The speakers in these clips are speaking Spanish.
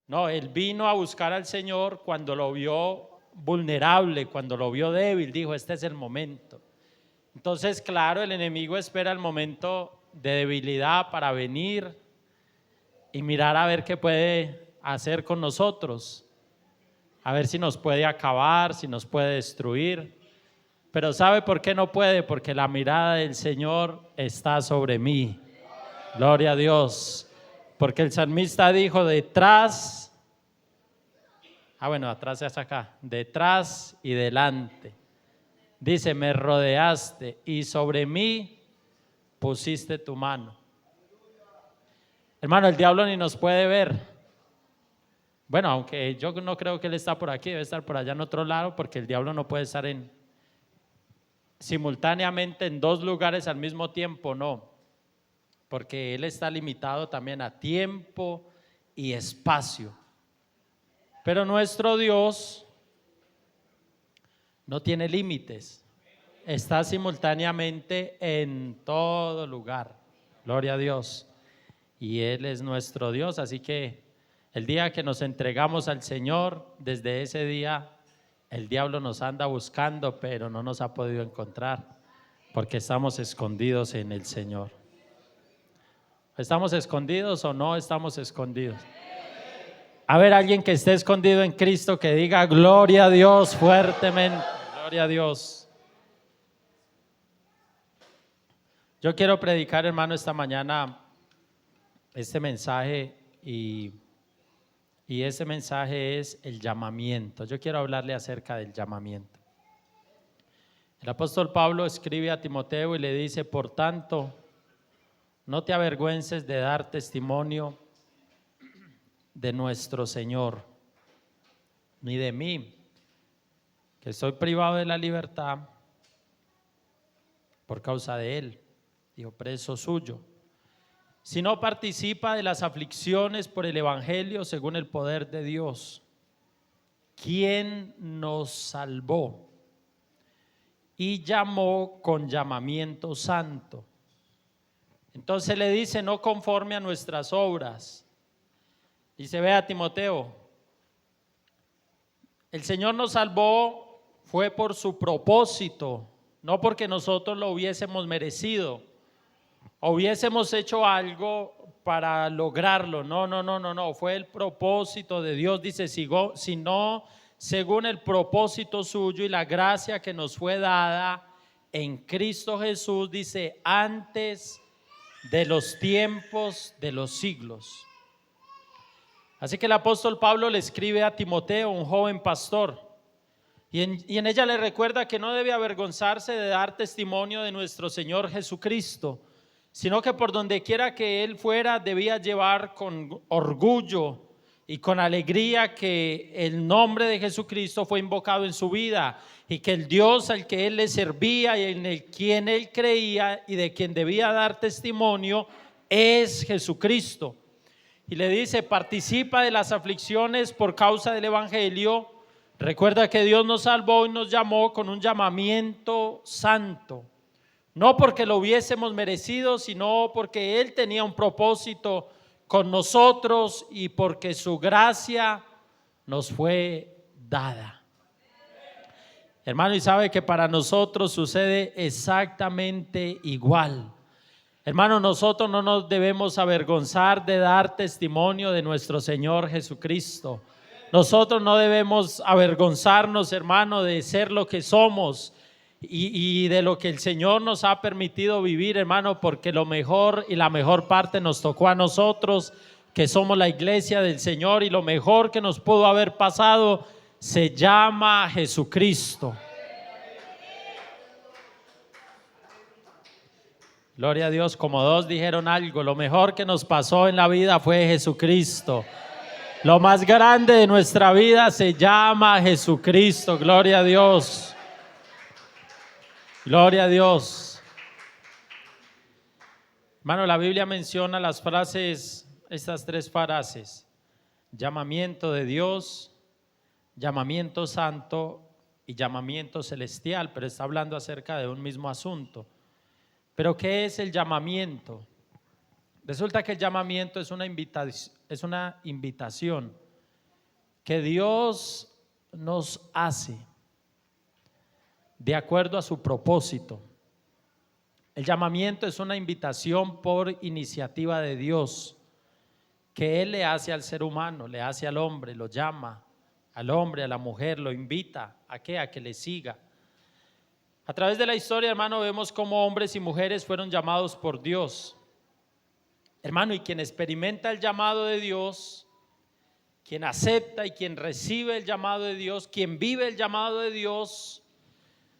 No, él vino a buscar al Señor cuando lo vio vulnerable, cuando lo vio débil, dijo, este es el momento. Entonces, claro, el enemigo espera el momento de debilidad para venir y mirar a ver qué puede hacer con nosotros, a ver si nos puede acabar, si nos puede destruir. Pero ¿sabe por qué no puede? Porque la mirada del Señor está sobre mí. Gloria a Dios. Porque el salmista dijo, detrás, atrás es acá, detrás y delante. Dice, me rodeaste y sobre mí pusiste tu mano. Hermano, el diablo ni nos puede ver. Bueno, aunque yo no creo que él está por aquí, debe estar por allá en otro lado, porque el diablo no puede estar simultáneamente en dos lugares al mismo tiempo, no. Porque él está limitado también a tiempo y espacio. Pero nuestro Dios no tiene límites, está simultáneamente en todo lugar. Gloria a Dios. Y Él es nuestro Dios, así que el día que nos entregamos al Señor, desde ese día el diablo nos anda buscando, pero no nos ha podido encontrar, porque estamos escondidos en el Señor. ¿Estamos escondidos o no estamos escondidos? A ver, alguien que esté escondido en Cristo, que diga gloria a Dios fuertemente, gloria a Dios. Yo quiero predicar, hermano, esta mañana este mensaje y ese mensaje es el llamamiento. Yo quiero hablarle acerca del llamamiento. El apóstol Pablo escribe a Timoteo y le dice, por tanto, no te avergüences de dar testimonio de nuestro Señor, ni de mí, que soy privado de la libertad por causa de Él, dijo, preso suyo, sino participa de las aflicciones por el evangelio según el poder de Dios, quien nos salvó y llamó con llamamiento santo. Entonces le dice, no conforme a nuestras obras. Dice, ve a Timoteo, el Señor nos salvó fue por su propósito, no porque nosotros lo hubiésemos merecido o hubiésemos hecho algo para lograrlo. No, fue el propósito de Dios. Dice, sino según el propósito suyo y la gracia que nos fue dada en Cristo Jesús, dice, antes de los tiempos de los siglos. Así que el apóstol Pablo le escribe a Timoteo, un joven pastor, y en ella le recuerda que no debe avergonzarse de dar testimonio de nuestro Señor Jesucristo, sino que por donde quiera que él fuera debía llevar con orgullo y con alegría que el nombre de Jesucristo fue invocado en su vida y que el Dios al que él le servía y en el quien él creía y de quien debía dar testimonio es Jesucristo. Y le dice, participa de las aflicciones por causa del evangelio. Recuerda que Dios nos salvó y nos llamó con un llamamiento santo. No porque lo hubiésemos merecido, sino porque Él tenía un propósito con nosotros y porque su gracia nos fue dada. Hermano, y sabe que para nosotros sucede exactamente igual. Hermano, nosotros no nos debemos avergonzar de dar testimonio de nuestro Señor Jesucristo. Nosotros no debemos avergonzarnos, hermano, de ser lo que somos y de lo que el Señor nos ha permitido vivir, hermano, porque lo mejor y la mejor parte nos tocó a nosotros, que somos la iglesia del Señor, y lo mejor que nos pudo haber pasado se llama Jesucristo. Gloria a Dios, como dos dijeron algo, lo mejor que nos pasó en la vida fue Jesucristo. Lo más grande de nuestra vida se llama Jesucristo, gloria a Dios. Gloria a Dios. Hermano, la Biblia menciona las frases, estas tres frases: llamamiento de Dios, llamamiento santo y llamamiento celestial, pero está hablando acerca de un mismo asunto. ¿Pero qué es el llamamiento? Resulta que el llamamiento es una invitación que Dios nos hace de acuerdo a su propósito. El llamamiento es una invitación por iniciativa de Dios que Él le hace al ser humano, le hace al hombre, lo llama al hombre, a la mujer, lo invita a que le siga. A través de la historia, hermano, vemos cómo hombres y mujeres fueron llamados por Dios. Hermano, y quien experimenta el llamado de Dios, quien acepta y quien recibe el llamado de Dios, quien vive el llamado de Dios,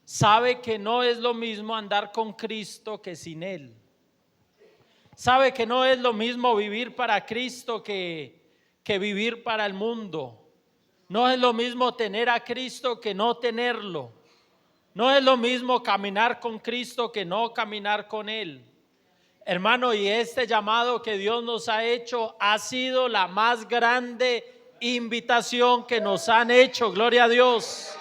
sabe que no es lo mismo andar con Cristo que sin Él. Sabe que no es lo mismo vivir para Cristo que vivir para el mundo. No es lo mismo tener a Cristo que no tenerlo. No es lo mismo caminar con Cristo que no caminar con Él. Hermano, y este llamado que Dios nos ha hecho ha sido la más grande invitación que nos han hecho, gloria a Dios.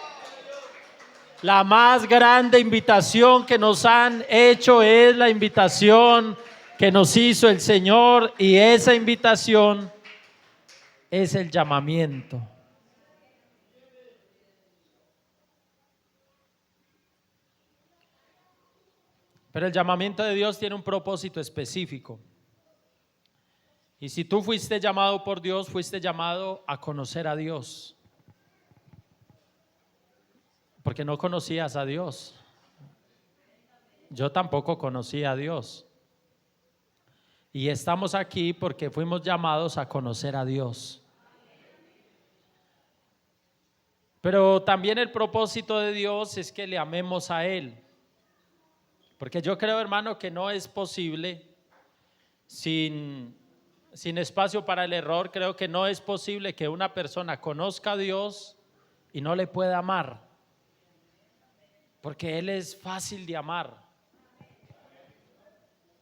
La más grande invitación que nos han hecho es la invitación que nos hizo el Señor, y esa invitación es el llamamiento. Pero el llamamiento de Dios tiene un propósito específico. Y si tú fuiste llamado por Dios, fuiste llamado a conocer a Dios. Porque no conocías a Dios. Yo tampoco conocía a Dios. Y estamos aquí porque fuimos llamados a conocer a Dios. Pero también el propósito de Dios es que le amemos a Él. Porque yo creo, hermano, que no es posible sin espacio para el error. Creo que no es posible que una persona conozca a Dios y no le pueda amar. Porque Él es fácil de amar.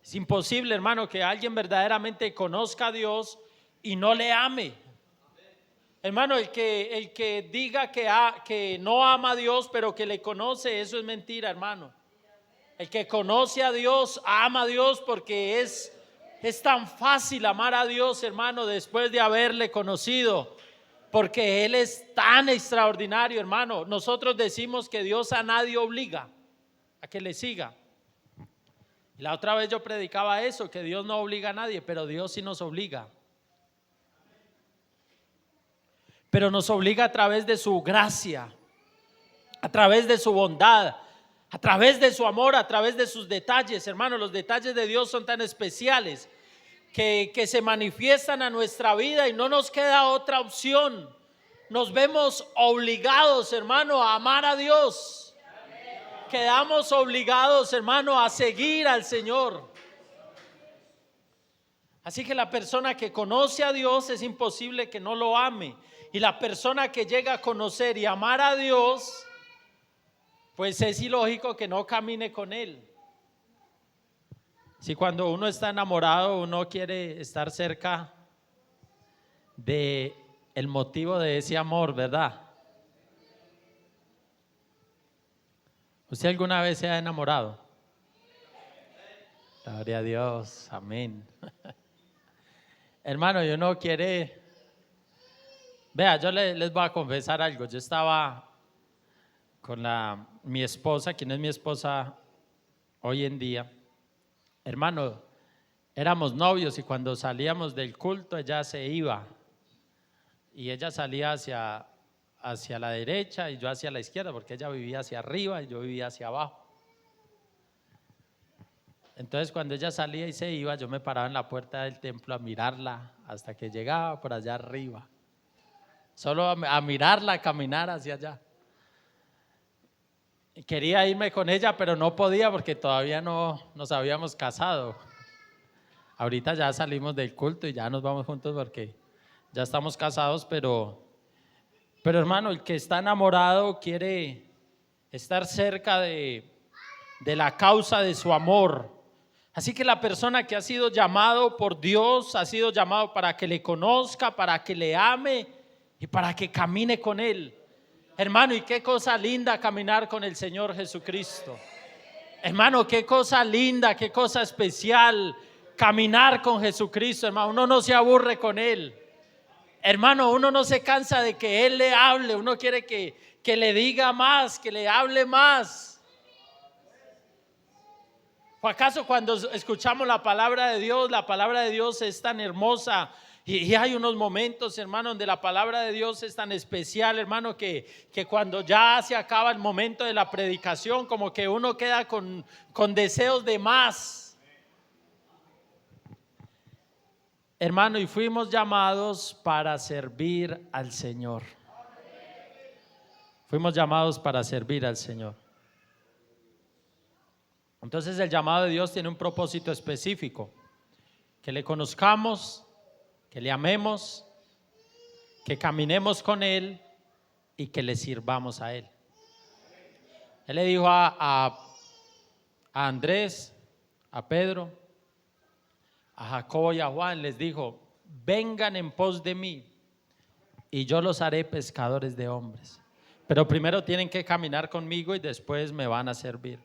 Es imposible, hermano, que alguien verdaderamente conozca a Dios y no le ame. Hermano, el que diga que no ama a Dios, pero que le conoce, eso es mentira, hermano. El que conoce a Dios, ama a Dios, porque es tan fácil amar a Dios, hermano, después de haberle conocido, porque Él es tan extraordinario, hermano. Nosotros decimos que Dios a nadie obliga a que le siga. Y la otra vez yo predicaba eso, que Dios no obliga a nadie, pero Dios sí nos obliga. Pero nos obliga a través de su gracia, a través de su bondad, a través de su amor, a través de sus detalles. Hermano, los detalles de Dios son tan especiales que se manifiestan a nuestra vida y no nos queda otra opción. Nos vemos obligados, hermano, a amar a Dios. Quedamos obligados, hermano, a seguir al Señor. Así que la persona que conoce a Dios es imposible que no lo ame. Y la persona que llega a conocer y amar a Dios, pues es ilógico que no camine con Él. Si cuando uno está enamorado, uno quiere estar cerca de el motivo de ese amor, ¿verdad? ¿Usted alguna vez se ha enamorado? Gloria a Dios, amén. Hermano, yo no quiere. Vea, yo les voy a confesar algo. Yo estaba con mi esposa, quien es mi esposa hoy en día. Hermano, éramos novios y cuando salíamos del culto ella se iba. Y ella salía hacia la derecha y yo hacia la izquierda, porque ella vivía hacia arriba y yo vivía hacia abajo. Entonces cuando ella salía y se iba, yo me paraba en la puerta del templo a mirarla hasta que llegaba por allá arriba. Solo a mirarla, a caminar hacia allá. Quería irme con ella, pero no podía porque todavía no nos habíamos casado. Ahorita ya salimos del culto y ya nos vamos juntos porque ya estamos casados, pero hermano, el que está enamorado quiere estar cerca de la causa de su amor. Así que la persona que ha sido llamado por Dios, ha sido llamado para que le conozca, para que le ame y para que camine con Él. Hermano, y qué cosa linda caminar con el Señor Jesucristo. Hermano, qué cosa linda, qué cosa especial caminar con Jesucristo, hermano. Uno no se aburre con Él. Hermano, uno no se cansa de que Él le hable, uno quiere que le diga más, que le hable más. ¿O acaso cuando escuchamos la palabra de Dios es tan hermosa? Y hay unos momentos, hermano, donde la palabra de Dios es tan especial, hermano, que cuando ya se acaba el momento de la predicación, como que uno queda con deseos de más. Hermano, y fuimos llamados para servir al Señor. Fuimos llamados para servir al Señor. Entonces el llamado de Dios tiene un propósito específico: que le conozcamos, que le amemos, que caminemos con Él y que le sirvamos a Él. Él le dijo a Andrés, a Pedro, a Jacobo y a Juan, les dijo: vengan en pos de mí y yo los haré pescadores de hombres. Pero primero tienen que caminar conmigo y después me van a servir.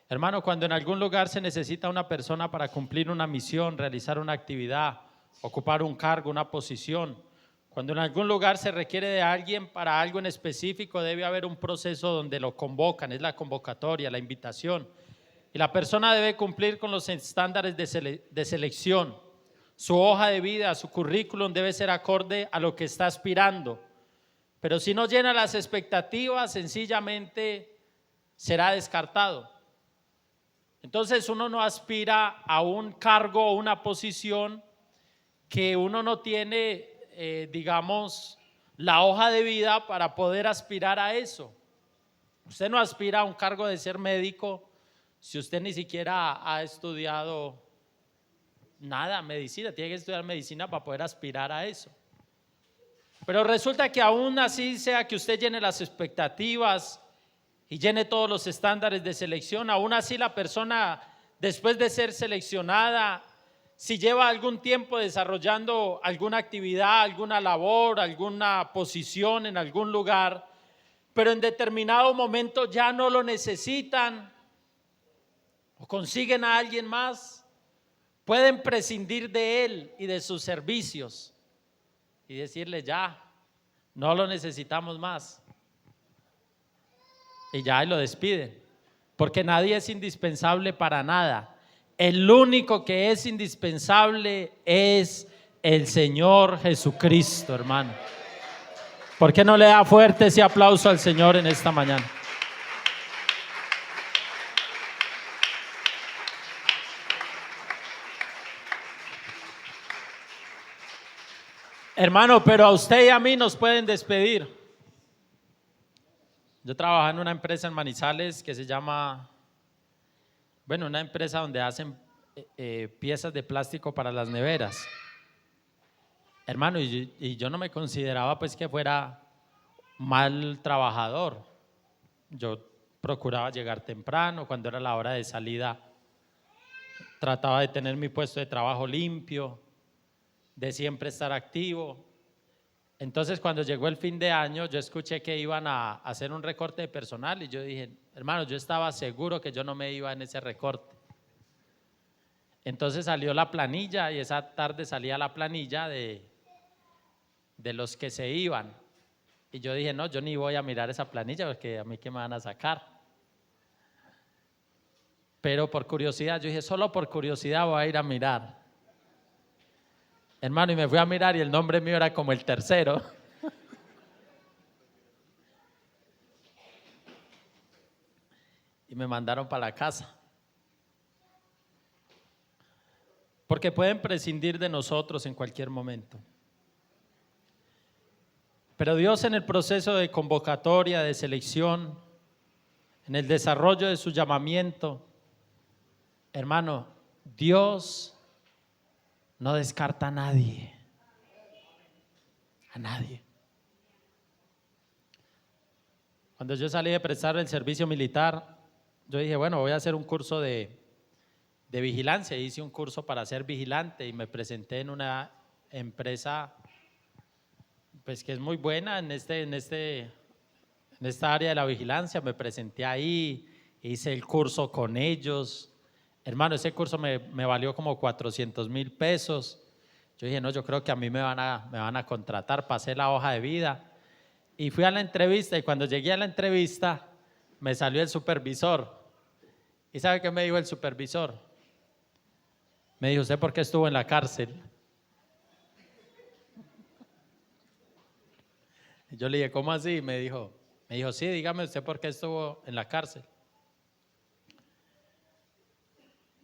Hermano, cuando en algún lugar se necesita una persona para cumplir una misión, realizar una actividad, ocupar un cargo, una posición, cuando en algún lugar se requiere de alguien para algo en específico, debe haber un proceso donde lo convocan, es la convocatoria, la invitación. Y la persona debe cumplir con los estándares de selección. Su hoja de vida, su currículum debe ser acorde a lo que está aspirando. Pero si no llena las expectativas, sencillamente será descartado. Entonces uno no aspira a un cargo o una posición que uno no tiene, digamos, la hoja de vida para poder aspirar a eso. Usted no aspira a un cargo de ser médico si usted ni siquiera ha estudiado nada, medicina. Tiene que estudiar medicina para poder aspirar a eso. Pero resulta que aún así, sea que usted llene las expectativas y llene todos los estándares de selección, aún así la persona, después de ser seleccionada, si lleva algún tiempo desarrollando alguna actividad, alguna labor, alguna posición en algún lugar, pero en determinado momento ya no lo necesitan o consiguen a alguien más, pueden prescindir de él y de sus servicios y decirle: ya, no lo necesitamos más. Y ya lo despiden, porque nadie es indispensable para nada. El único que es indispensable es el Señor Jesucristo, hermano. ¿Por qué no le da fuerte ese aplauso al Señor en esta mañana? Hermano, pero a usted y a mí nos pueden despedir. Yo trabajaba en una empresa en Manizales que se llama, una empresa donde hacen piezas de plástico para las neveras. Hermano, y yo no me consideraba pues que fuera mal trabajador. Yo procuraba llegar temprano, cuando era la hora de salida trataba de tener mi puesto de trabajo limpio, de siempre estar activo. Entonces cuando llegó el fin de año, yo escuché que iban a hacer un recorte de personal y yo dije: hermano, yo estaba seguro que yo no me iba en ese recorte. Entonces salió la planilla y esa tarde salía la planilla de los que se iban. Y yo dije: no, yo ni voy a mirar esa planilla porque a mí qué me van a sacar. Pero por curiosidad, yo dije: solo por curiosidad voy a ir a mirar. Hermano, y me fui a mirar y el nombre mío era como el tercero. Y me mandaron para la casa. Porque pueden prescindir de nosotros en cualquier momento. Pero Dios, en el proceso de convocatoria, de selección, en el desarrollo de su llamamiento, hermano, Dios no descarta a nadie. A nadie. Cuando yo salí de prestar el servicio militar, yo dije: voy a hacer un curso de vigilancia. Hice un curso para ser vigilante y me presenté en una empresa pues que es muy buena en esta área de la vigilancia. Me presenté ahí, hice el curso con ellos. Hermano, ese curso me valió como 400,000 pesos. Yo dije, no, yo creo que a mí me van a contratar. Pasé la hoja de vida y fui a la entrevista, y cuando llegué a la entrevista me salió el supervisor. ¿Y sabe qué me dijo el supervisor? Me dijo, ¿usted por qué estuvo en la cárcel? Y yo le dije, ¿cómo así? Me dijo, sí, dígame usted por qué estuvo en la cárcel.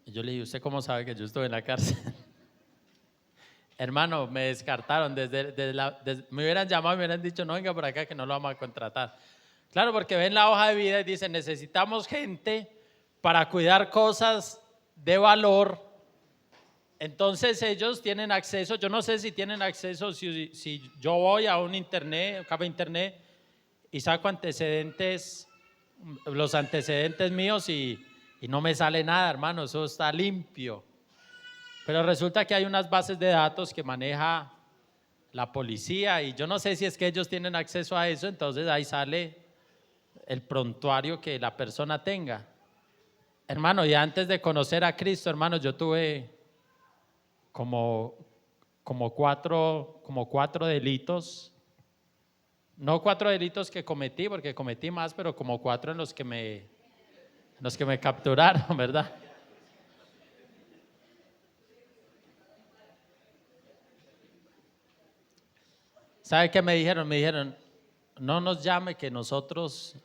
Y yo le dije, ¿usted cómo sabe que yo estuve en la cárcel? Hermano, me descartaron. Me hubieran llamado y me hubieran dicho, no, venga por acá que no lo vamos a contratar. Claro, porque ven la hoja de vida y dicen, necesitamos gente para cuidar cosas de valor. Entonces ellos tienen acceso, yo no sé si tienen acceso, si yo voy a un internet, café internet, y saco antecedentes, los antecedentes míos y no me sale nada, hermano, eso está limpio. Pero resulta que hay unas bases de datos que maneja la policía y yo no sé si es que ellos tienen acceso a eso, entonces ahí sale el prontuario que la persona tenga. Hermano, y antes de conocer a Cristo, hermano, yo tuve como cuatro delitos, no 4 delitos que cometí, porque cometí más, pero como 4 en los que me capturaron, ¿verdad? ¿Sabe qué me dijeron? Me dijeron, no nos llame que nosotros,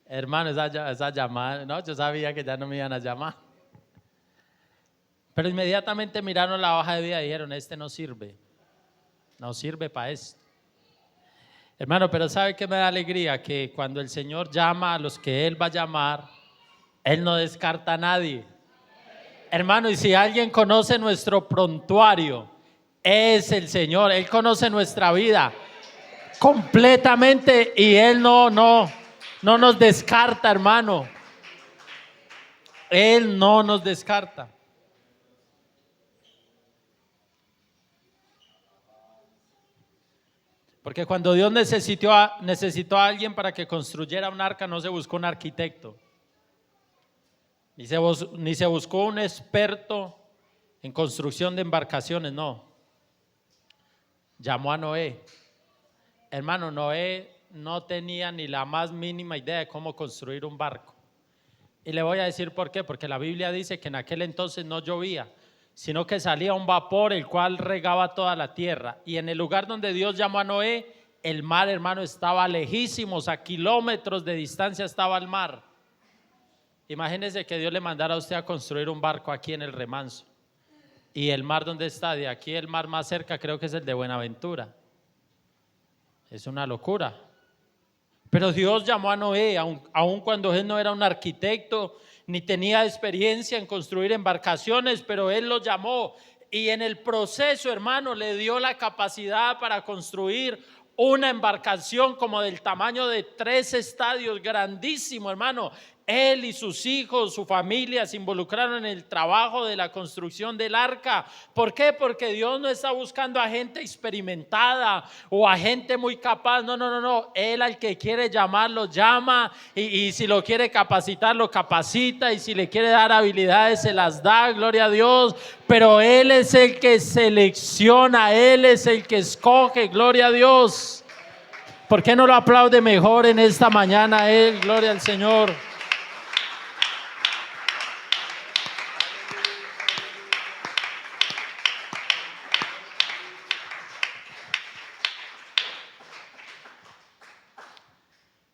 hermano, esa llamada, no, yo sabía que ya no me iban a llamar. Pero inmediatamente miraron la hoja de vida y dijeron, este no sirve para esto. Hermano, pero ¿sabe qué me da alegría? Que cuando el Señor llama a los que Él va a llamar, Él no descarta a nadie. Hermano, y si alguien conoce nuestro prontuario, es el Señor. Él conoce nuestra vida completamente y Él no nos descarta, hermano. Él no nos descarta. Porque cuando Dios necesitó a alguien para que construyera un arca, no se buscó un arquitecto, ni se buscó un experto en construcción de embarcaciones, no. Llamó a Noé. Hermano, Noé no tenía ni la más mínima idea de cómo construir un barco. Y le voy a decir por qué, porque la Biblia dice que en aquel entonces no llovía, sino que salía un vapor el cual regaba toda la tierra. Y en el lugar donde Dios llamó a Noé, el mar, hermano, estaba lejísimos, a kilómetros de distancia estaba el mar. Imagínese que Dios le mandara a usted a construir un barco aquí en el Remanso. Y el mar, ¿dónde está? De aquí el mar más cerca creo que es el de Buenaventura. Es una locura. Pero Dios llamó a Noé, aun cuando él no era un arquitecto, ni tenía experiencia en construir embarcaciones, pero él lo llamó. Y en el proceso, hermano, le dio la capacidad para construir una embarcación como del tamaño de 3 estadios, grandísimo, hermano. Él y sus hijos, su familia se involucraron en el trabajo de la construcción del arca. ¿Por qué? Porque Dios no está buscando a gente experimentada o a gente muy capaz. No. Él al que quiere llamar, lo llama. Y si lo quiere capacitar, lo capacita. Y si le quiere dar habilidades, se las da. Gloria a Dios. Pero Él es el que selecciona. Él es el que escoge. Gloria a Dios. ¿Por qué no lo aplaude mejor en esta mañana Él? Gloria al Señor.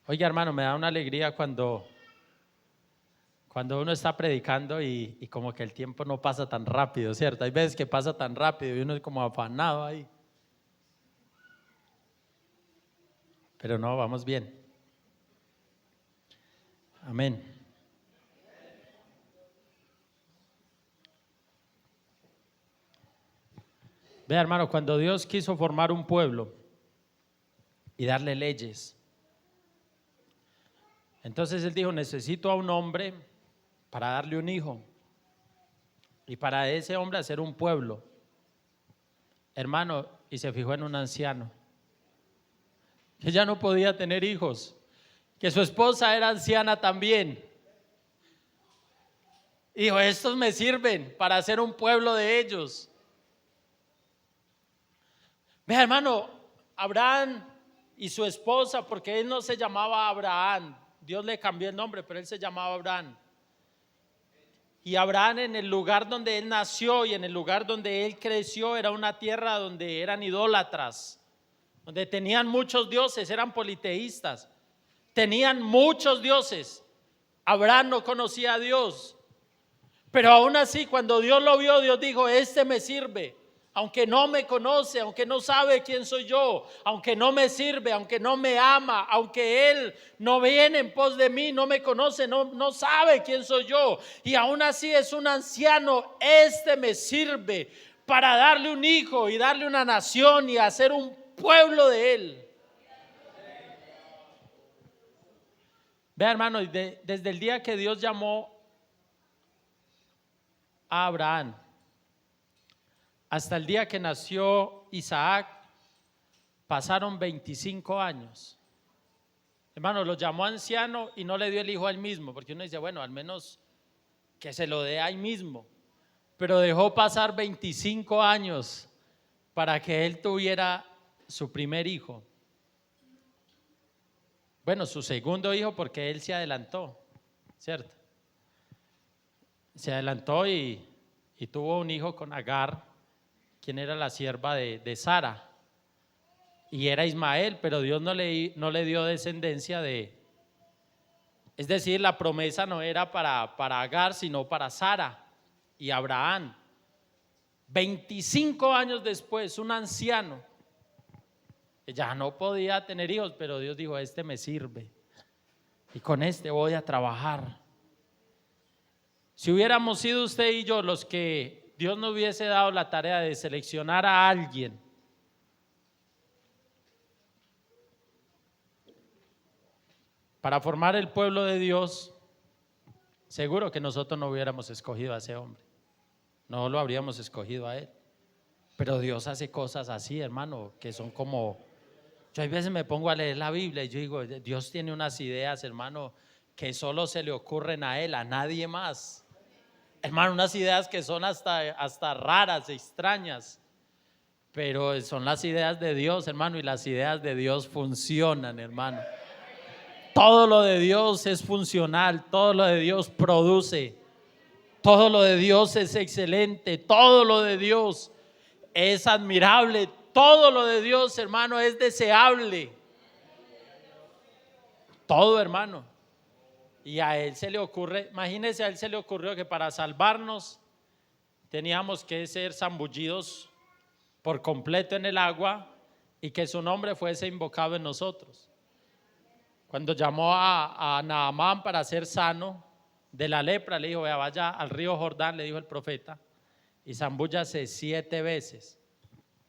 Oiga, hermano, me da una alegría cuando uno está predicando y como que el tiempo no pasa tan rápido, ¿cierto? Hay veces que pasa tan rápido y uno es como afanado ahí. Pero no, vamos bien. Amén. Vea, hermano, cuando Dios quiso formar un pueblo y darle leyes, entonces Él dijo, necesito a un hombre para darle un hijo y para ese hombre hacer un pueblo. Hermano, y se fijó en un anciano que ya no podía tener hijos, que su esposa era anciana también. Y dijo, estos me sirven para hacer un pueblo de ellos. Vea, hermano, Abraham y su esposa, porque él no se llamaba Abraham, Dios le cambió el nombre, pero él se llamaba Abraham. Y Abraham, en el lugar donde él nació y en el lugar donde él creció, era una tierra donde eran idólatras, donde tenían muchos dioses, eran politeístas, tenían muchos dioses. Abraham no conocía a Dios, pero aún así cuando Dios lo vio, Dios dijo, este me sirve, aunque no me conoce, aunque no sabe quién soy yo, aunque no me sirve, aunque no me ama, aunque él no viene en pos de mí, no me conoce, no sabe quién soy yo, y aún así es un anciano, este me sirve para darle un hijo y darle una nación y hacer un pueblo de él. Vea, hermano, desde el día que Dios llamó a Abraham hasta el día que nació Isaac, pasaron 25 años. Hermano, lo llamó anciano y no le dio el hijo a él mismo, porque uno dice, bueno, al menos que se lo dé ahí mismo. Pero dejó pasar 25 años para que él tuviera su primer hijo. Bueno, su segundo hijo, porque él se adelantó, ¿cierto? Se adelantó y tuvo un hijo con Agar, quien era la sierva de Sara, y era Ismael, pero Dios no le dio descendencia es decir, la promesa no era para Agar, sino para Sara y Abraham. 25 años después, un anciano, ya no podía tener hijos, pero Dios dijo, este me sirve, y con este voy a trabajar. Si hubiéramos sido usted y yo los que Dios nos hubiese dado la tarea de seleccionar a alguien para formar el pueblo de Dios, seguro que nosotros no hubiéramos escogido a ese hombre, no lo habríamos escogido a él. Pero Dios hace cosas así, hermano, que son como, yo a veces me pongo a leer la Biblia y yo digo, Dios tiene unas ideas, hermano, que solo se le ocurren a él, a nadie más. Hermano, unas ideas que son hasta raras, extrañas, pero son las ideas de Dios, hermano, y las ideas de Dios funcionan, hermano. Todo lo de Dios es funcional, todo lo de Dios produce, todo lo de Dios es excelente, todo lo de Dios es admirable, todo lo de Dios, hermano, es deseable. Todo, hermano. Y a él se le ocurre, imagínese, a él se le ocurrió que para salvarnos teníamos que ser zambullidos por completo en el agua y que su nombre fuese invocado en nosotros. Cuando llamó a Naamán para ser sano de la lepra, le dijo, vaya al río Jordán, le dijo el profeta, y zambúllase 7 veces.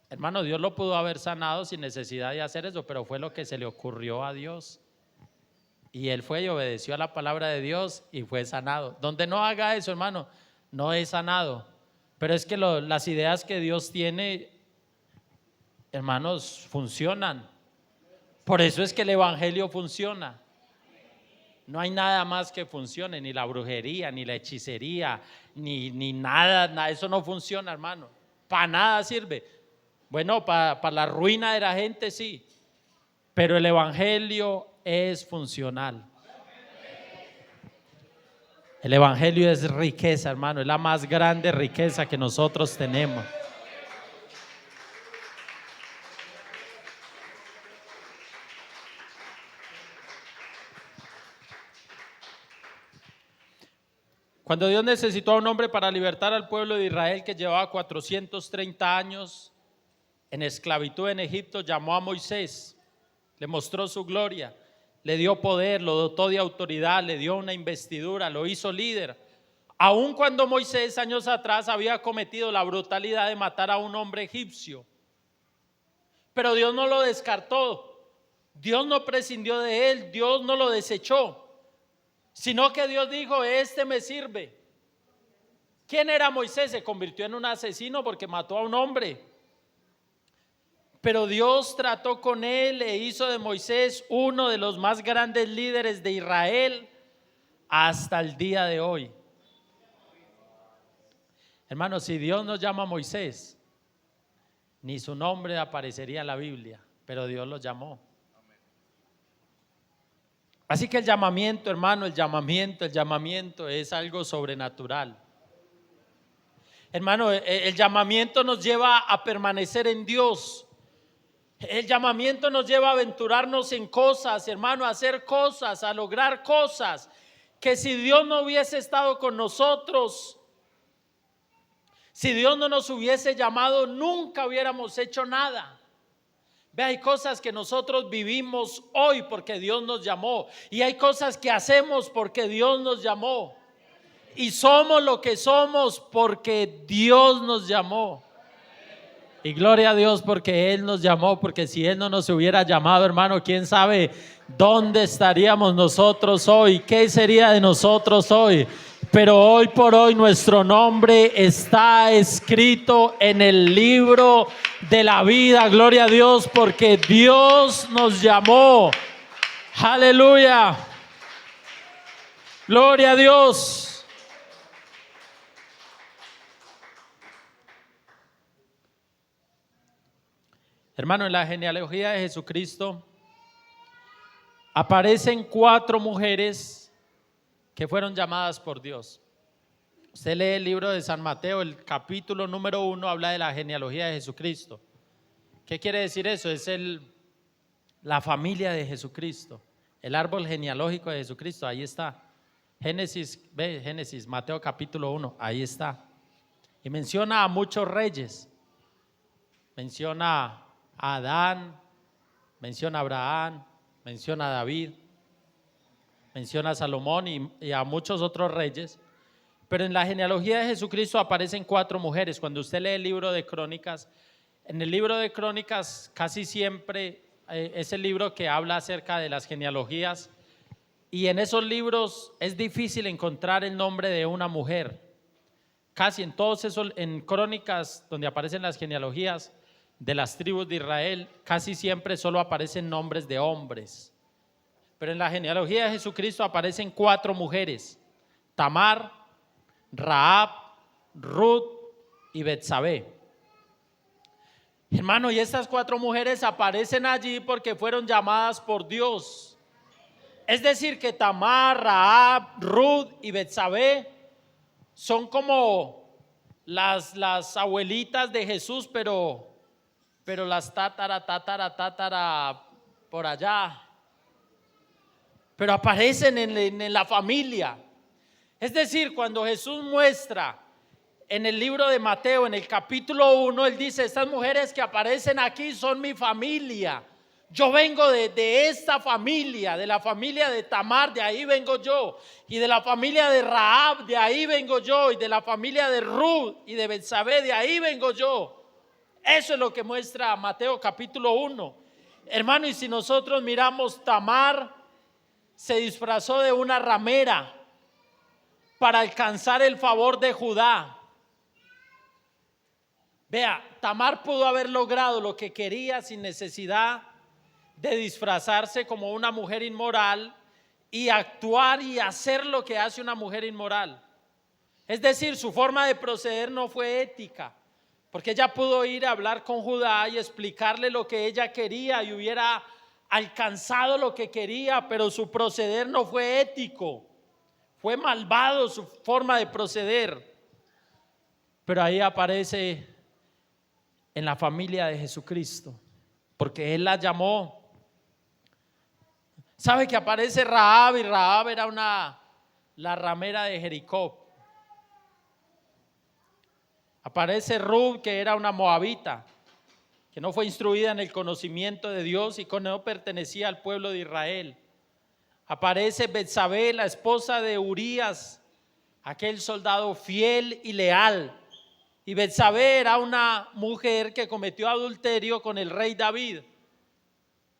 Hermano, Dios lo pudo haber sanado sin necesidad de hacer eso, pero fue lo que se le ocurrió a Dios. Y él fue y obedeció a la palabra de Dios y fue sanado. Donde no haga eso, hermano, no es sanado. Pero es que las ideas que Dios tiene, hermanos, funcionan. Por eso es que el evangelio funciona. No hay nada más que funcione, ni la brujería, ni la hechicería, ni nada, eso no funciona, hermano. Para nada sirve. Bueno, para la ruina de la gente sí, pero el evangelio es funcional. El evangelio es riqueza, hermano, es la más grande riqueza que nosotros tenemos. Cuando Dios necesitó a un hombre para libertar al pueblo de Israel que llevaba 430 años en esclavitud en Egipto, llamó a Moisés, le mostró su gloria, le dio poder, lo dotó de autoridad, le dio una investidura, lo hizo líder. Aun cuando Moisés años atrás había cometido la brutalidad de matar a un hombre egipcio. Pero Dios no lo descartó, Dios no prescindió de él, Dios no lo desechó, sino que Dios dijo, este me sirve. ¿Quién era Moisés? Se convirtió en un asesino porque mató a un hombre. Pero Dios trató con él e hizo de Moisés uno de los más grandes líderes de Israel hasta el día de hoy. Hermanos, si Dios nos llama a Moisés, ni su nombre aparecería en la Biblia, pero Dios lo llamó. Así que el llamamiento, hermano, el llamamiento es algo sobrenatural. Hermano, el llamamiento nos lleva a permanecer en Dios. El llamamiento nos lleva a aventurarnos en cosas, hermano, a hacer cosas, a lograr cosas que si Dios no hubiese estado con nosotros, si Dios no nos hubiese llamado, nunca hubiéramos hecho nada. Ve, hay cosas que nosotros vivimos hoy porque Dios nos llamó, y hay cosas que hacemos porque Dios nos llamó, y somos lo que somos porque Dios nos llamó. Y gloria a Dios porque Él nos llamó, porque si Él no nos hubiera llamado, hermano, quién sabe dónde estaríamos nosotros hoy, qué sería de nosotros hoy. Pero hoy por hoy nuestro nombre está escrito en el libro de la vida. Gloria a Dios porque Dios nos llamó. Aleluya. Gloria a Dios. Hermano, en la genealogía de Jesucristo aparecen 4 mujeres que fueron llamadas por Dios. Usted lee el libro de San Mateo, el capítulo número 1 habla de la genealogía de Jesucristo. ¿Qué quiere decir eso? Es la familia de Jesucristo, el árbol genealógico de Jesucristo, ahí está. Génesis, Mateo capítulo 1, ahí está. Y menciona a muchos reyes, menciona a Adán, menciona a Abraham, menciona a David, menciona a Salomón y a muchos otros reyes. Pero en la genealogía de Jesucristo aparecen 4 mujeres. Cuando usted lee el libro de Crónicas, en el libro de Crónicas casi siempre es el libro que habla acerca de las genealogías, y en esos libros es difícil encontrar el nombre de una mujer. Casi en todos esos, en Crónicas donde aparecen las genealogías de las tribus de Israel, casi siempre solo aparecen nombres de hombres. Pero en la genealogía de Jesucristo aparecen 4 mujeres: Tamar, Rahab, Ruth y Betsabé. Hermano, y estas 4 mujeres aparecen allí porque fueron llamadas por Dios. Es decir, que Tamar, Rahab, Ruth y Betsabé son como las abuelitas de Jesús, pero las tatara por allá. Pero aparecen en la familia. Es decir, cuando Jesús muestra en el libro de Mateo, en el capítulo 1, Él dice: estas mujeres que aparecen aquí son mi familia. Yo vengo de esta familia, de la familia de Tamar, de ahí vengo yo. Y de la familia de Rahab, de ahí vengo yo. Y de la familia de Ruth y de Betsabé, de ahí vengo yo. Eso es lo que muestra Mateo capítulo 1. Hermano, y si nosotros miramos, Tamar se disfrazó de una ramera para alcanzar el favor de Judá. Vea, Tamar pudo haber logrado lo que quería sin necesidad de disfrazarse como una mujer inmoral y actuar y hacer lo que hace una mujer inmoral. Es decir, su forma de proceder no fue ética, porque ella pudo ir a hablar con Judá y explicarle lo que ella quería y hubiera alcanzado lo que quería, pero su proceder no fue ético, fue malvado su forma de proceder. Pero ahí aparece en la familia de Jesucristo, porque Él la llamó. ¿Sabe que aparece Rahab? Y Rahab era la ramera de Jericó. Aparece Ruth, que era una moabita, que no fue instruida en el conocimiento de Dios y que no pertenecía al pueblo de Israel. Aparece Betsabé, la esposa de Urías, aquel soldado fiel y leal. Y Betsabé era una mujer que cometió adulterio con el rey David.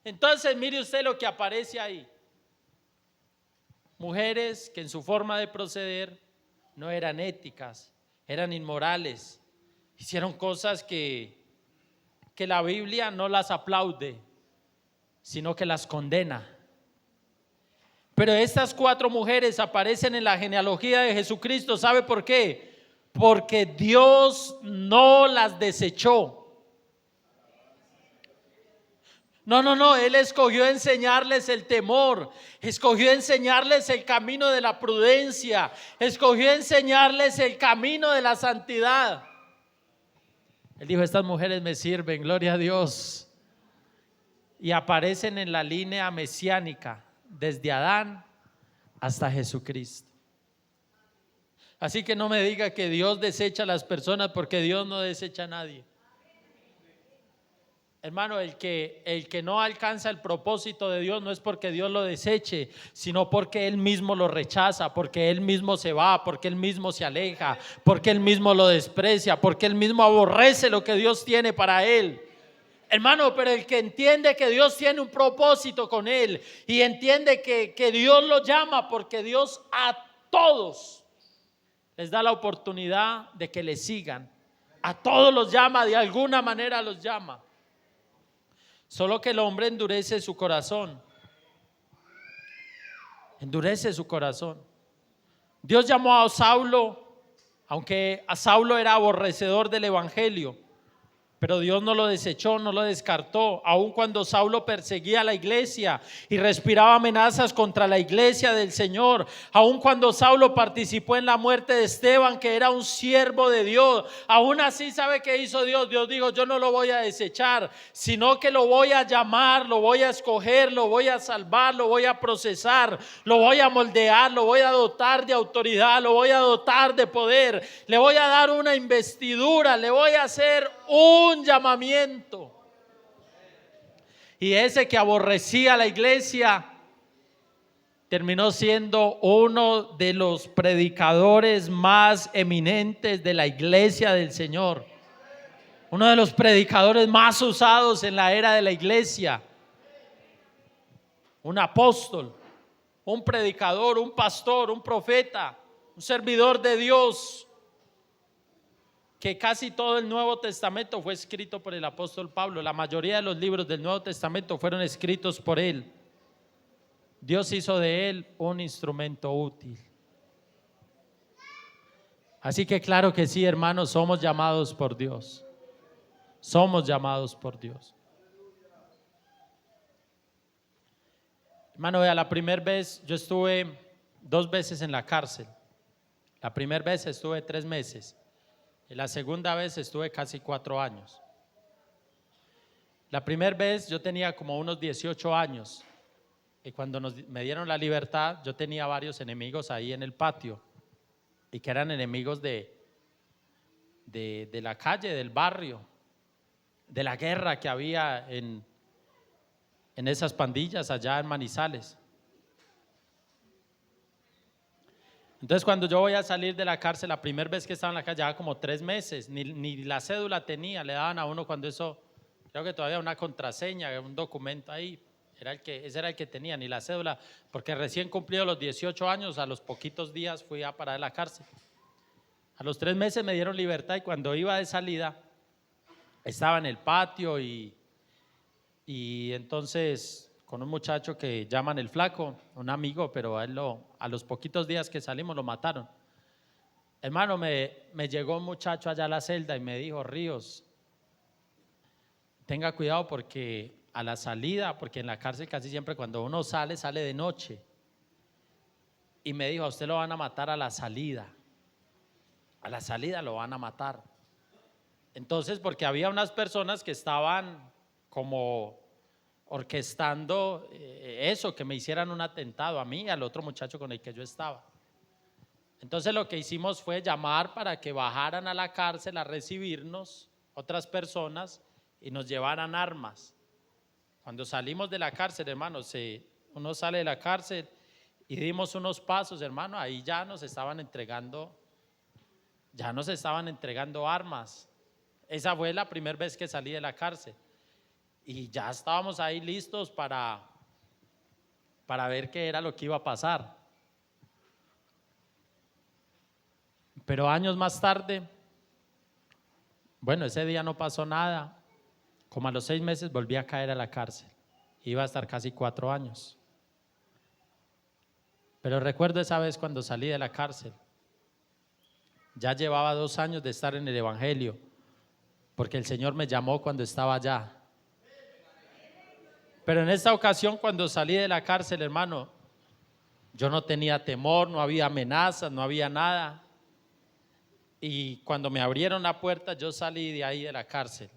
Entonces mire usted lo que aparece ahí: mujeres que en su forma de proceder no eran éticas, eran inmorales, hicieron cosas que la Biblia no las aplaude, sino que las condena. Pero estas 4 mujeres aparecen en la genealogía de Jesucristo. ¿Sabe por qué? porque Dios no las desechó. No, Él escogió enseñarles el temor, escogió enseñarles el camino de la prudencia, escogió enseñarles el camino de la santidad. Él dijo: estas mujeres me sirven, gloria a Dios. Y aparecen en la línea mesiánica, desde Adán hasta Jesucristo. Así que no me diga que Dios desecha a las personas, porque Dios no desecha a nadie. Hermano, el que no alcanza el propósito de Dios no es porque Dios lo deseche, sino porque Él mismo lo rechaza, porque Él mismo se va, porque Él mismo se aleja, porque Él mismo lo desprecia, porque Él mismo aborrece lo que Dios tiene para Él. Hermano, pero el que entiende que Dios tiene un propósito con él y entiende que Dios lo llama, porque Dios a todos les da la oportunidad de que le sigan. A todos los llama, de alguna manera los llama. Solo que el hombre endurece su corazón. Endurece su corazón. Dios llamó a Saulo, aunque a Saulo era aborrecedor del evangelio, pero Dios no lo desechó, no lo descartó. Aun cuando Saulo perseguía a la iglesia y respiraba amenazas contra la iglesia del Señor, aun cuando Saulo participó en la muerte de Esteban, que era un siervo de Dios, aún así, ¿sabe qué hizo Dios? Dios dijo: yo no lo voy a desechar, sino que lo voy a llamar, lo voy a escoger, lo voy a salvar, lo voy a procesar, lo voy a moldear, lo voy a dotar de autoridad, lo voy a dotar de poder, le voy a dar una investidura, le voy a hacer un llamamiento. Y ese que aborrecía a la iglesia terminó siendo uno de los predicadores más eminentes de la iglesia del Señor, uno de los predicadores más usados en la era de la iglesia, un apóstol, un predicador, un pastor, un profeta, un servidor de Dios, que casi todo el Nuevo Testamento fue escrito por el apóstol Pablo. La mayoría de los libros del Nuevo Testamento fueron escritos por él. Dios hizo de él un instrumento útil. Así que claro que sí, hermanos, somos llamados por Dios. Somos llamados por Dios. Hermano, vea, la primera vez yo estuve 2 veces en la cárcel. La primera vez estuve 3 meses. Y la segunda vez estuve casi 4 años. La primera vez yo tenía como unos 18 años. Y cuando me dieron la libertad, yo tenía varios enemigos ahí en el patio. Y que eran enemigos de la calle, del barrio, de la guerra que había en esas pandillas allá en Manizales. Entonces, cuando yo voy a salir de la cárcel, la primera vez que estaba en la calle, ya como 3 meses, ni la cédula tenía, le daban a uno cuando eso, creo que todavía una contraseña, un documento ahí, ese era el que tenía, ni la cédula, porque recién cumplido los 18 años, a los poquitos días fui a parar a la cárcel. A los 3 meses me dieron libertad, y cuando iba de salida, estaba en el patio y entonces con un muchacho que llaman el Flaco, un amigo, pero a los poquitos días que salimos lo mataron. Hermano, me llegó un muchacho allá a la celda y me dijo: Ríos, tenga cuidado porque a la salida, porque en la cárcel casi siempre cuando uno sale de noche. Y me dijo: a usted lo van a matar a la salida lo van a matar. Entonces, porque había unas personas que estaban como orquestando eso, que me hicieran un atentado a mí y al otro muchacho con el que yo estaba. Entonces lo que hicimos fue llamar para que bajaran a la cárcel a recibirnos otras personas y nos llevaran armas. Cuando salimos de la cárcel, hermanos, uno sale de la cárcel y dimos unos pasos, hermano, ahí ya nos estaban entregando armas. Esa fue la primera vez que salí de la cárcel. Y ya estábamos ahí listos para ver qué era lo que iba a pasar. Pero años más tarde, bueno, ese día no pasó nada. Como a los 6 meses volví a caer a la cárcel. Iba a estar casi 4 años. Pero recuerdo esa vez cuando salí de la cárcel. Ya llevaba 2 años de estar en el Evangelio, porque el Señor me llamó cuando estaba allá. Pero en esta ocasión, cuando salí de la cárcel, hermano, yo no tenía temor, no había amenazas, no había nada. Y cuando me abrieron la puerta, yo salí de ahí de la cárcel.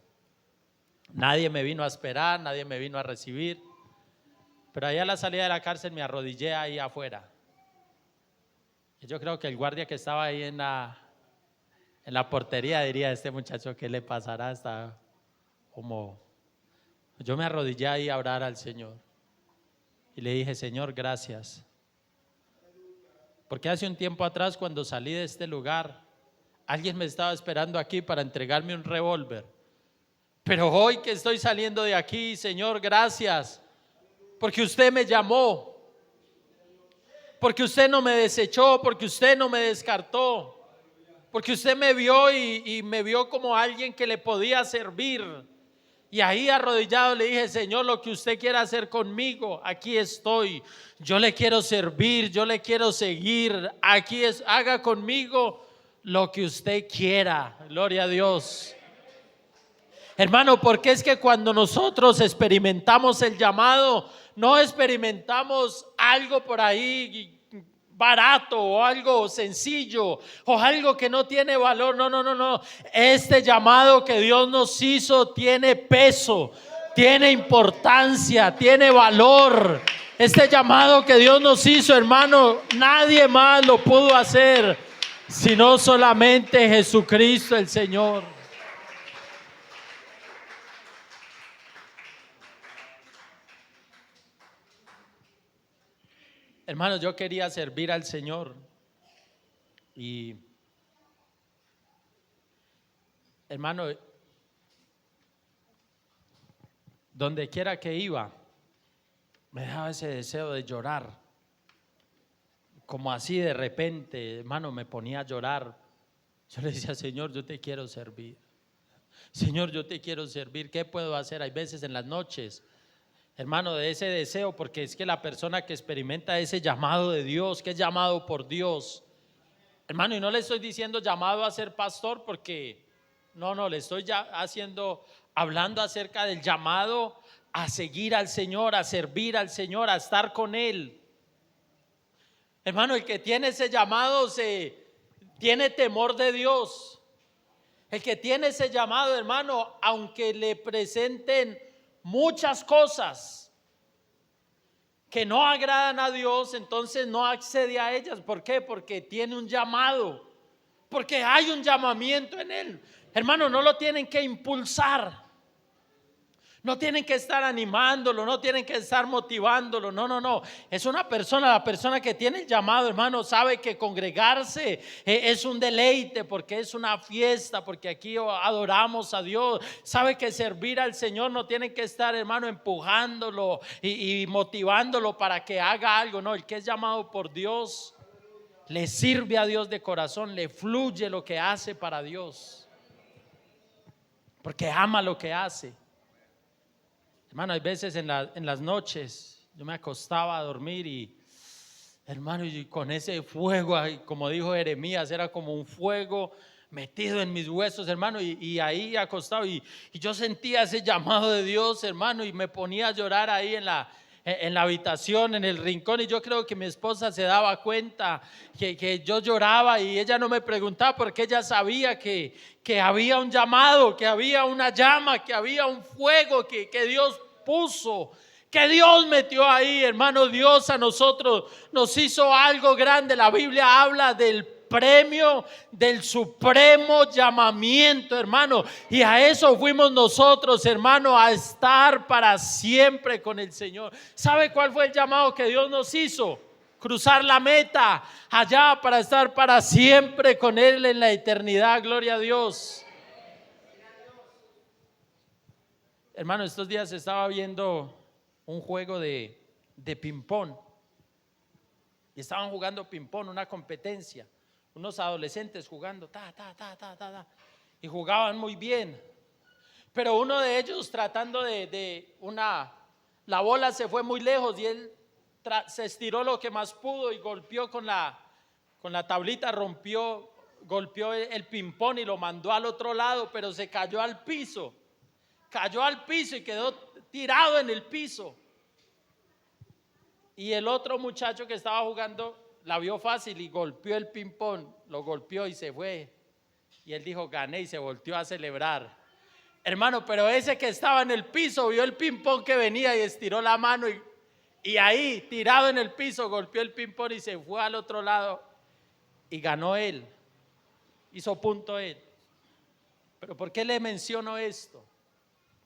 Nadie me vino a esperar, nadie me vino a recibir. Pero ahí a la salida de la cárcel me arrodillé ahí afuera. Y yo creo que el guardia que estaba ahí en la portería diría: este muchacho, ¿qué le pasará? Está como... Yo me arrodillé ahí a orar al Señor. Y le dije: Señor, gracias. Porque hace un tiempo atrás, cuando salí de este lugar, alguien me estaba esperando aquí para entregarme un revólver. Pero hoy que estoy saliendo de aquí, Señor, gracias, porque usted me llamó, porque usted no me desechó, porque usted no me descartó, porque usted me vio y me vio como alguien que le podía servir. Y ahí arrodillado le dije: Señor, lo que usted quiera hacer conmigo, aquí estoy. Yo le quiero servir, yo le quiero seguir. Aquí es, haga conmigo lo que usted quiera. Gloria a Dios. Hermano, porque es que cuando nosotros experimentamos el llamado, no experimentamos algo por ahí barato o algo sencillo o algo que no tiene valor. No. Este llamado que Dios nos hizo tiene peso, tiene importancia, tiene valor. Este llamado que Dios nos hizo, hermano, nadie más lo pudo hacer sino solamente Jesucristo el Señor. Hermanos, yo quería servir al Señor y, hermano, donde quiera que iba, me daba ese deseo de llorar. Como así de repente, hermano, me ponía a llorar. Yo le decía: Señor, yo te quiero servir. Señor, yo te quiero servir. ¿Qué puedo hacer? Hay veces en las noches, hermano, de ese deseo, porque es que la persona que experimenta ese llamado de Dios, que es llamado por Dios, hermano, y no le estoy diciendo llamado a ser pastor, porque no, le estoy hablando acerca del llamado a seguir al Señor, a servir al Señor, a estar con Él. Hermano, el que tiene ese llamado tiene temor de Dios. El que tiene ese llamado, hermano, aunque le presenten muchas cosas que no agradan a Dios, entonces no accede a ellas. ¿Por qué? Porque tiene un llamado, porque hay un llamamiento en él. Hermano, no lo tienen que impulsar, no tienen que estar animándolo, no tienen que estar motivándolo. No. Es una persona, la persona que tiene el llamado, hermano, sabe que congregarse es un deleite, porque es una fiesta, porque aquí adoramos a Dios. Sabe que servir al Señor no tienen que estar, hermano, empujándolo y motivándolo para que haga algo. No, el que es llamado por Dios le sirve a Dios de corazón, le fluye lo que hace para Dios, porque ama lo que hace. Hermano, hay veces en las noches yo me acostaba a dormir y, hermano, y con ese fuego, como dijo Jeremías, era como un fuego metido en mis huesos, hermano, y ahí acostado, y yo sentía ese llamado de Dios, hermano, y me ponía a llorar ahí en la habitación, en el rincón. Y yo creo que mi esposa se daba cuenta que yo lloraba, y ella no me preguntaba, porque ella sabía que había un llamado, que había una llama, que había un fuego que Dios puso, que Dios metió ahí, hermano. Dios a nosotros nos hizo algo grande. La Biblia habla del premio del supremo llamamiento, hermano, y a eso fuimos nosotros, hermano, a estar para siempre con el Señor. ¿Sabe cuál fue el llamado que Dios nos hizo? Cruzar la meta allá para estar para siempre con Él en la eternidad. Gloria a Dios. Hermano, estos días estaba viendo un juego de ping-pong, y estaban jugando ping-pong, una competencia, unos adolescentes jugando y jugaban muy bien. Pero uno de ellos, tratando la bola se fue muy lejos, y él se estiró lo que más pudo y golpeó con la tablita, rompió golpeó el ping-pong y lo mandó al otro lado, pero se cayó al piso. Cayó al piso y quedó tirado en el piso. Y el otro muchacho que estaba jugando la vio fácil y golpeó el ping-pong, lo golpeó y se fue. Y él dijo, gané, y se volteó a celebrar. Hermano, pero ese que estaba en el piso vio el ping-pong que venía y estiró la mano y ahí, tirado en el piso, golpeó el ping-pong y se fue al otro lado y ganó él. Hizo punto él. Pero ¿por qué le menciono esto?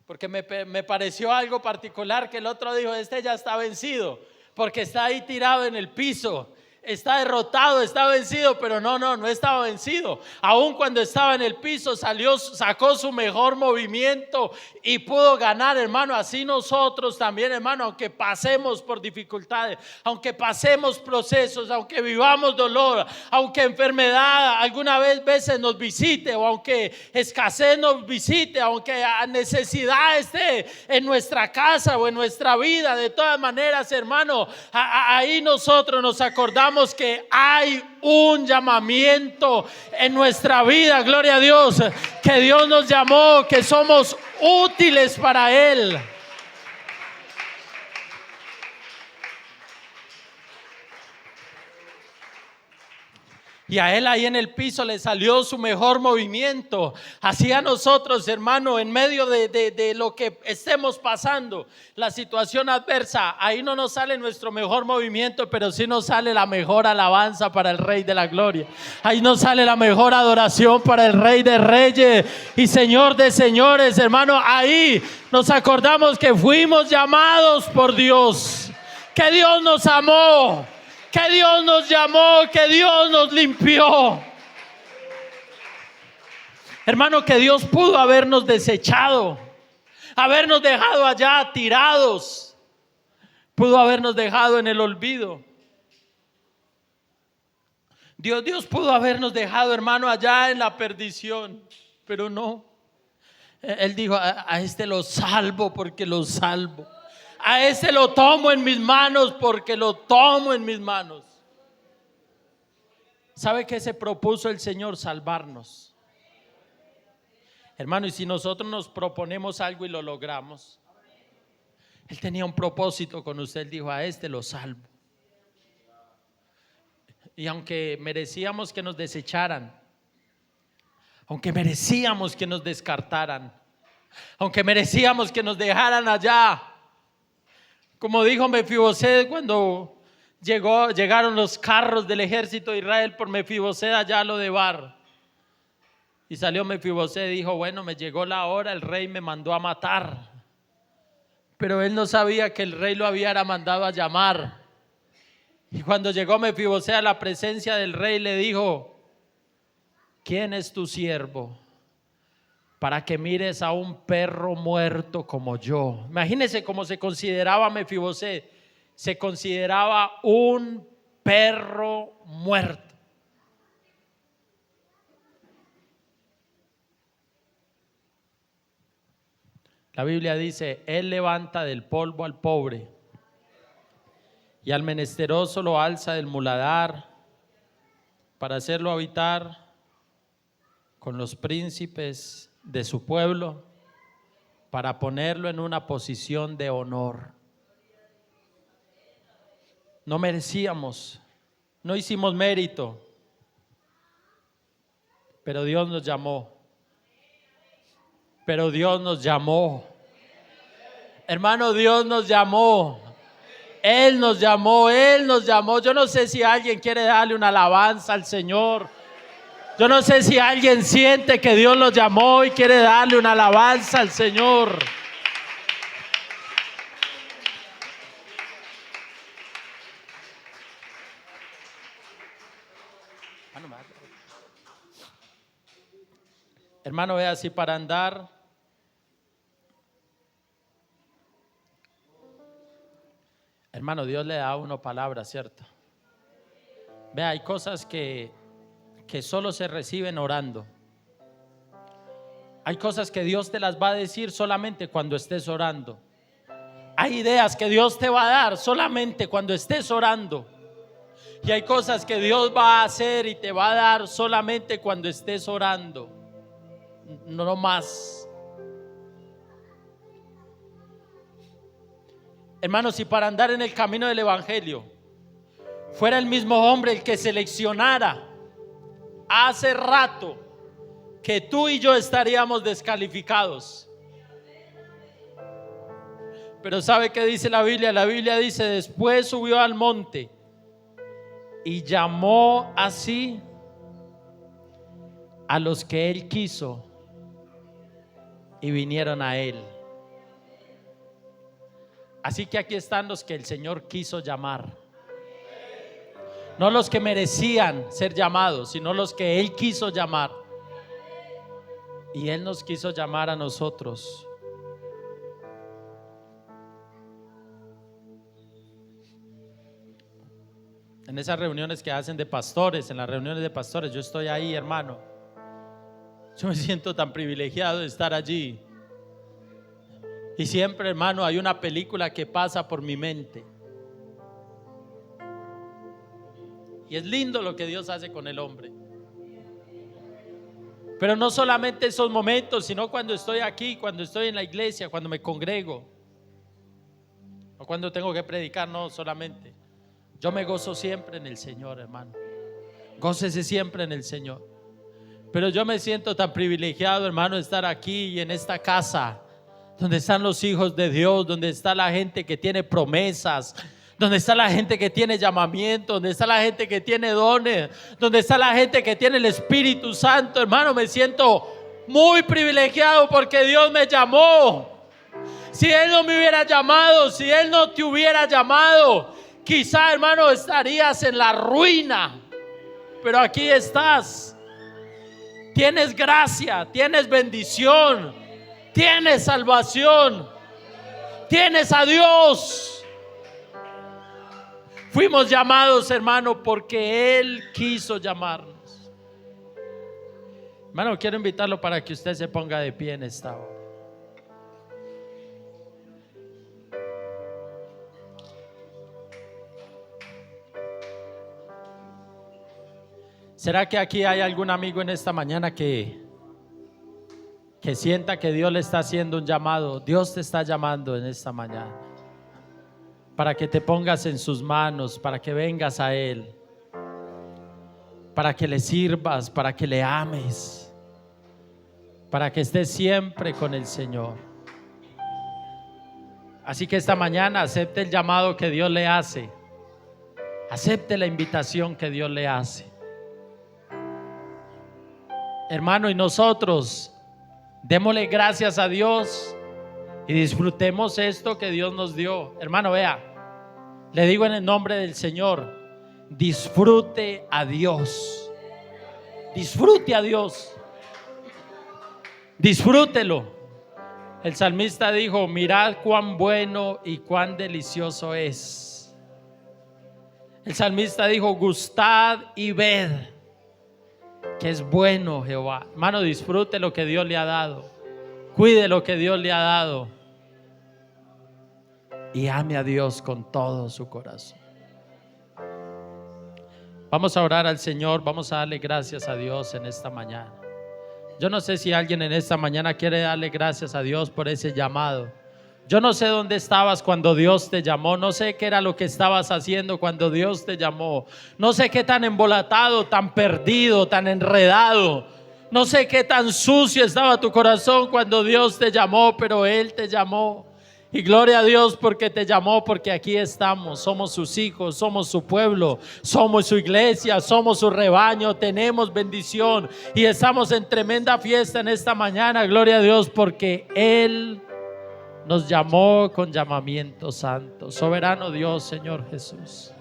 Porque me pareció algo particular que el otro dijo, este ya está vencido, porque está ahí tirado en el piso. Está derrotado, está vencido, pero no estaba vencido. Aún cuando estaba en el piso sacó su mejor movimiento y pudo ganar, hermano. Así nosotros también, hermano, aunque pasemos por dificultades, aunque pasemos procesos, aunque vivamos dolor, aunque enfermedad alguna veces nos visite, o aunque escasez nos visite, aunque necesidad esté en nuestra casa o en nuestra vida, de todas maneras, hermano, ahí nosotros nos acordamos que hay un llamamiento en nuestra vida, gloria a Dios, que Dios nos llamó, que somos útiles para Él. Y a él ahí en el piso le salió su mejor movimiento. Así a nosotros, hermano, en medio de lo que estemos pasando, la situación adversa, ahí no nos sale nuestro mejor movimiento, pero sí nos sale la mejor alabanza para el Rey de la Gloria. Ahí nos sale la mejor adoración para el Rey de Reyes y Señor de Señores, hermano. Ahí nos acordamos que fuimos llamados por Dios, que Dios nos amó, que Dios nos llamó, que Dios nos limpió. Hermano, que Dios pudo habernos desechado, habernos dejado allá tirados, pudo habernos dejado en el olvido. Dios pudo habernos dejado, hermano, allá en la perdición, pero no. Él dijo, a este lo salvo porque lo salvo. A ese lo tomo en mis manos porque lo tomo en mis manos. ¿Sabe qué se propuso el Señor? Salvarnos. Hermano, y si nosotros nos proponemos algo y lo logramos, Él tenía un propósito con usted. Él dijo, a este lo salvo. Y aunque merecíamos que nos desecharan, aunque merecíamos que nos descartaran, aunque merecíamos que nos dejaran allá, como dijo Mefiboset cuando llegaron los carros del ejército de Israel por Mefiboset allá a Lodebar. Y salió Mefiboset y dijo, bueno, me llegó la hora, el rey me mandó a matar. Pero él no sabía que el rey lo había mandado a llamar. Y cuando llegó Mefiboset a la presencia del rey, le dijo, ¿quién es tu siervo para que mires a un perro muerto como yo? Imagínense cómo se consideraba Mefiboset. Se consideraba un perro muerto. La Biblia dice, Él levanta del polvo al pobre y al menesteroso lo alza del muladar para hacerlo habitar con los príncipes de su pueblo, para ponerlo en una posición de honor. No merecíamos, no hicimos mérito, pero Dios nos llamó. Pero Dios nos llamó. Hermano, Dios nos llamó. Él nos llamó, Él nos llamó. Yo no sé si alguien quiere darle una alabanza al Señor. Yo no sé si alguien siente que Dios los llamó y quiere darle una alabanza al Señor. Hermano, vea, así para andar, hermano, Dios le da a uno palabras, ¿cierto? Vea, hay cosas que solo se reciben orando. Hay cosas que Dios te las va a decir solamente cuando estés orando. Hay ideas que Dios te va a dar solamente cuando estés orando. Y hay cosas que Dios va a hacer y te va a dar solamente cuando estés orando, no más. Hermanos, si para andar en el camino del evangelio fuera el mismo hombre el que seleccionara, hace rato que tú y yo estaríamos descalificados. Pero ¿sabe qué dice la Biblia? La Biblia dice: después subió al monte y llamó así a los que él quiso y vinieron a él. Así que aquí están los que el Señor quiso llamar. No los que merecían ser llamados, sino los que él quiso llamar. Y él nos quiso llamar a nosotros. En esas reuniones que hacen de pastores, en las reuniones de pastores, yo estoy ahí, hermano. Yo me siento tan privilegiado de estar allí. Y siempre, hermano, hay una película que pasa por mi mente. Y es lindo lo que Dios hace con el hombre. Pero no solamente esos momentos, sino cuando estoy aquí, cuando estoy en la iglesia, cuando me congrego, o cuando tengo que predicar. No solamente. Yo me gozo siempre en el Señor, hermano. Gócese siempre en el Señor. Pero yo me siento tan privilegiado, hermano, de estar aquí y en esta casa donde están los hijos de Dios, donde está la gente que tiene promesas, donde está la gente que tiene llamamiento, donde está la gente que tiene dones, donde está la gente que tiene el Espíritu Santo. Hermano, me siento muy privilegiado porque Dios me llamó. Si Él no me hubiera llamado, si Él no te hubiera llamado, quizá, hermano, estarías en la ruina. Pero aquí estás. Tienes gracia, tienes bendición, tienes salvación, tienes a Dios. Fuimos llamados, hermano, porque Él quiso llamarnos. Hermano, quiero invitarlo para que usted se ponga de pie en esta hora. ¿Será que aquí hay algún amigo en esta mañana que sienta que Dios le está haciendo un llamado? Dios te está llamando en esta mañana para que te pongas en sus manos, para que vengas a Él, para que le sirvas, para que le ames, para que estés siempre con el Señor. Así que esta mañana acepte el llamado que Dios le hace, acepte la invitación que Dios le hace. Hermano, y nosotros démosle gracias a Dios y disfrutemos esto que Dios nos dio. Hermano, vea, le digo en el nombre del Señor, disfrute a Dios. Disfrute a Dios. Disfrútelo. El salmista dijo: mirad cuán bueno y cuán delicioso es. El salmista dijo: gustad y ved que es bueno Jehová. Hermano, disfrute lo que Dios le ha dado, cuide lo que Dios le ha dado y ame a Dios con todo su corazón. Vamos a orar al Señor, vamos a darle gracias a Dios en esta mañana. Yo no sé si alguien en esta mañana quiere darle gracias a Dios por ese llamado. Yo no sé dónde estabas cuando Dios te llamó, no sé qué era lo que estabas haciendo cuando Dios te llamó, no sé qué tan embolatado, tan perdido, tan enredado, no sé qué tan sucio estaba tu corazón cuando Dios te llamó, pero Él te llamó. Y gloria a Dios porque te llamó, porque aquí estamos, somos sus hijos, somos su pueblo, somos su iglesia, somos su rebaño, tenemos bendición y estamos en tremenda fiesta en esta mañana. Gloria a Dios porque Él nos llamó con llamamiento santo. Soberano Dios, Señor Jesús,